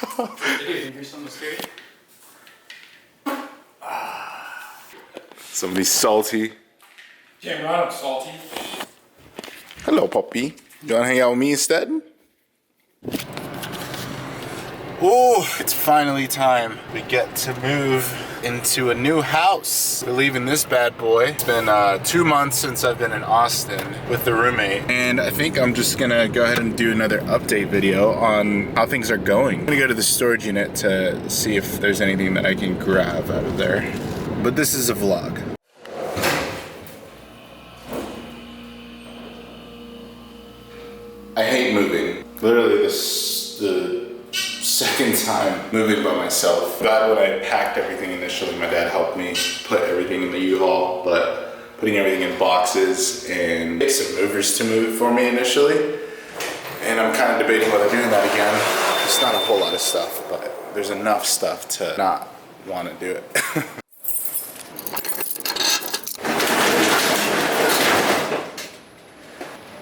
Dude, here's something scary. Somebody's salty. Damn right, I'm salty. Hello, puppy. You wanna hang out with me instead? Oh, it's finally time. We get to move into a new house. We're leaving this bad boy. It's been 2 months since I've been in Austin with the roommate. And I think I'm just gonna go ahead and do another update video on how things are going. I'm gonna go to the storage unit to see if there's anything that I can grab out of there. But this is a vlog. I hate moving. Literally the second time moving by myself. Glad when I packed everything initially, my dad helped me put everything in the U-Haul, but putting everything in boxes and get some movers to move it for me initially. And I'm kind of debating whether doing that again. It's not a whole lot of stuff, but there's enough stuff to not want to do it.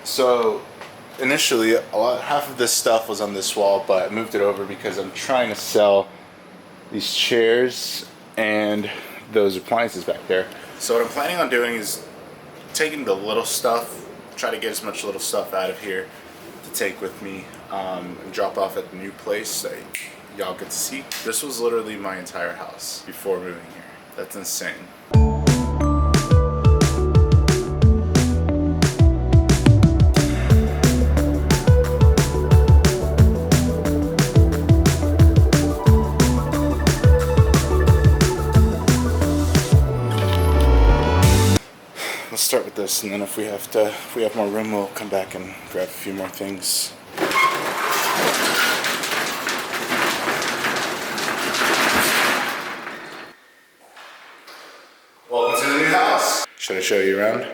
So initially, half of this stuff was on this wall, but I moved it over because I'm trying to sell these chairs and those appliances back there. So what I'm planning on doing is taking the little stuff, try to get as much little stuff out of here to take with me and drop off at the new place that y'all get to see. This was literally my entire house before moving here. That's insane. Let's start with this, and then if we have more room, we'll come back and grab a few more things. Welcome to the new house. Should I show you around?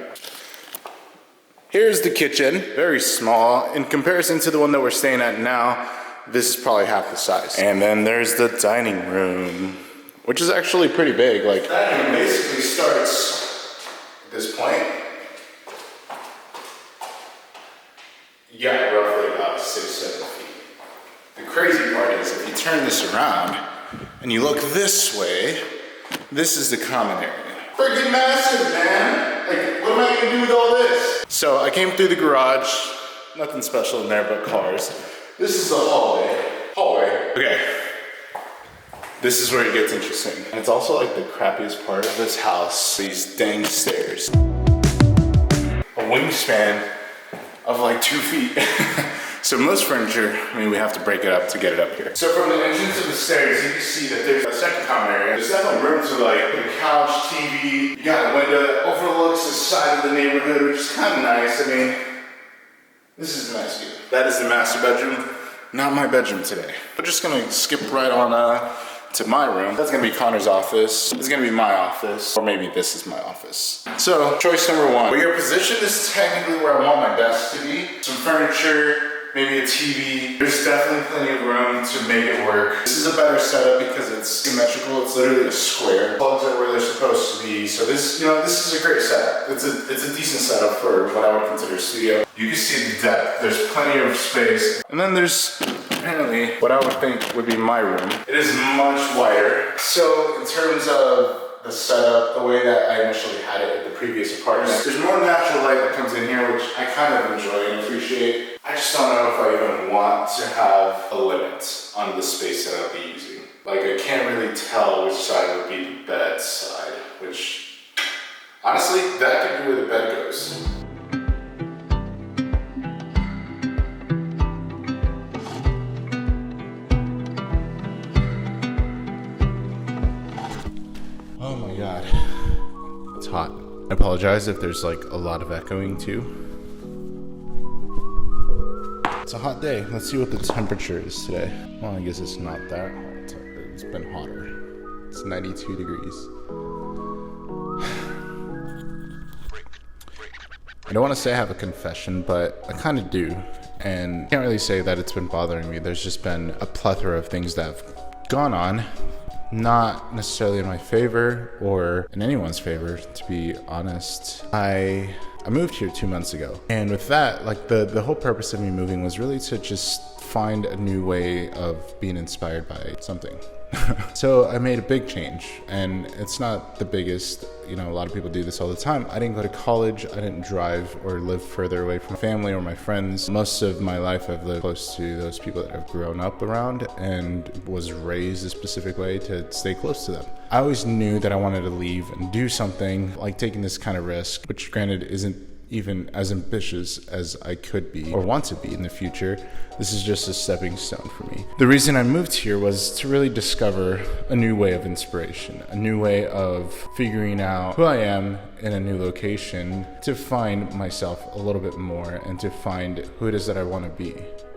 Here's the kitchen, very small. In comparison to the one that we're staying at now, this is probably half the size. And then there's the dining room, which is actually pretty big. Like, dining room basically starts at this point. Yeah, roughly about 6-7 feet. The crazy part is if you turn this around and you look this way, this is the common area. Freaking massive, man. Like, what am I gonna do with all this? So I came through the garage, nothing special in there but cars. This is the hallway. Okay. This is where it gets interesting. And it's also like the crappiest part of this house, these dang stairs. A wingspan of like 2 feet. So most furniture, I mean, we have to break it up to get it up here. So from the entrance of the stairs, you can see that there's a second common area. There's definitely room to like put a couch, TV. You got a window that overlooks the side of the neighborhood, which is kind of nice. I mean, this is a nice view. That is the master bedroom. Not my bedroom today. We're just gonna skip right on to my room. That's gonna be Connor's office. This is gonna be my office, or maybe this is my office. So, choice number one. Well, your position is technically where I want my desk to be. Some furniture, maybe a TV. There's definitely plenty of room to make it work. This is a better setup because it's symmetrical. It's literally a square. Plugs are where they're supposed to be. So this, this is a great setup. It's a decent setup for what I would consider a studio. You can see the depth. There's plenty of space. And then there's apparently what I would think would be my room. It is much wider. So in terms of the setup, the way that I initially had it at the previous apartment, there's more natural light that comes in here, which I kind of enjoy and appreciate. I just don't know if I even want to have a limit on the space that I'll be using. Like, I can't really tell which side would be the bed side, which honestly, that could be where the bed goes. Oh my God, it's hot. I apologize if there's like a lot of echoing too. It's a hot day. Let's see what the temperature is today. Well, I guess it's not that hot. It's been hotter. It's 92 degrees. I don't want to say I have a confession, but I kind of do. And I can't really say that it's been bothering me. There's just been a plethora of things that have gone on. Not necessarily in my favor or in anyone's favor, to be honest. I I moved here 2 months ago. And with that, like the whole purpose of me moving was really to just find a new way of being inspired by something. So I made a big change, and it's not the biggest. A lot of people do this all the time. I didn't go to college. I didn't drive or live further away from family or my friends. Most of my life I've lived close to those people that I've grown up around and was raised a specific way to stay close to them. I always knew that I wanted to leave and do something like taking this kind of risk, which granted isn't even as ambitious as I could be or want to be in the future. This is just a stepping stone for me. The reason I moved here was to really discover a new way of inspiration, a new way of figuring out who I am in a new location, to find myself a little bit more and to find who it is that I want to be.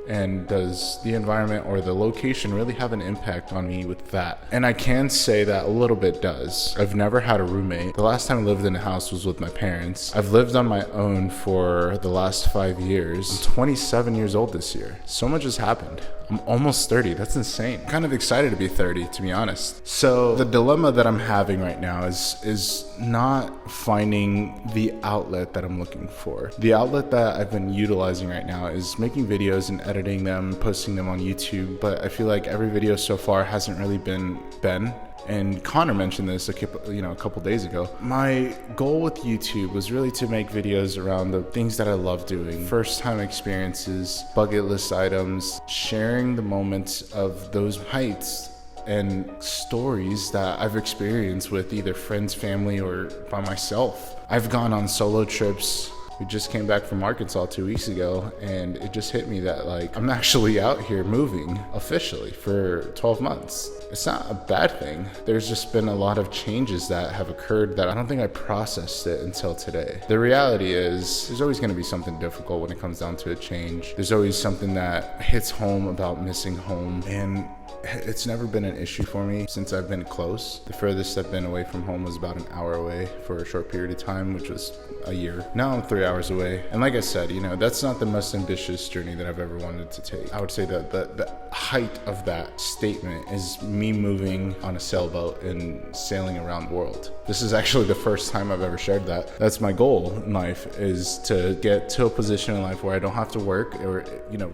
And does the environment or the location really have an impact on me with that? And I can say that a little bit does. I've never had a roommate. The last time I lived in a house was with my parents. I've lived on my own for the last 5 years. I'm 27 years old this year. So much has happened. I'm almost 30. That's insane. I'm kind of excited to be 30, to be honest. So the dilemma that I'm having right now is not finding the outlet that I'm looking for. The outlet that I've been utilizing right now is making videos and editing them, posting them on YouTube, but I feel like every video so far hasn't really been Ben. And Connor mentioned this a couple days ago. My goal with YouTube was really to make videos around the things that I love doing. First time experiences, bucket list items, sharing the moments of those heights and stories that I've experienced with either friends, family, or by myself. I've gone on solo trips. We just came back from Arkansas 2 weeks ago, and it just hit me that I'm actually out here moving officially for 12 months. It's not a bad thing. There's just been a lot of changes that have occurred that I don't think I processed it until today. The reality is there's always going to be something difficult when it comes down to a change. There's always something that hits home about missing home, and it's never been an issue for me since I've been close. The furthest I've been away from home was about an hour away for a short period of time, which was a year. Now I'm 3 hours away. And like I said, that's not the most ambitious journey that I've ever wanted to take. I would say that the height of that statement is me moving on a sailboat and sailing around the world. This is actually the first time I've ever shared that. That's my goal in life, is to get to a position in life where I don't have to work, or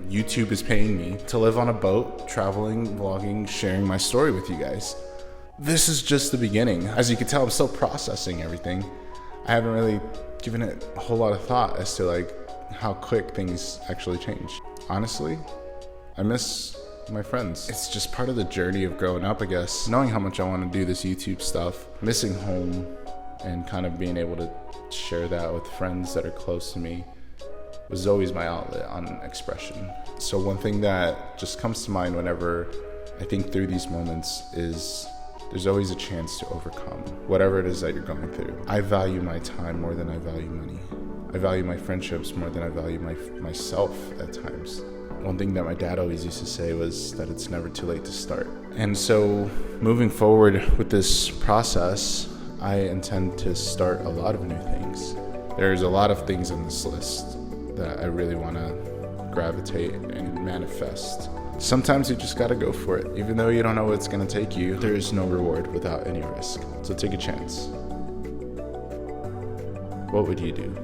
YouTube is paying me to live on a boat, traveling, vlogging, sharing my story with you guys. This is just the beginning. As you can tell, I'm still processing everything. I haven't really given it a whole lot of thought as to how quick things actually change. Honestly, I miss my friends. It's just part of the journey of growing up, I guess. Knowing how much I want to do this YouTube stuff, missing home, and kind of being able to share that with friends that are close to me was always my outlet on expression. So one thing that just comes to mind whenever I think through these moments is there's always a chance to overcome whatever it is that you're going through. I value my time more than I value money. I value my friendships more than I value myself at times. One thing that my dad always used to say was that it's never too late to start. And so moving forward with this process, I intend to start a lot of new things. There's a lot of things on this list that I really want to gravitate and manifest. Sometimes you just gotta go for it. Even though you don't know what it's gonna take you, there is no reward without any risk. So take a chance. What would you do?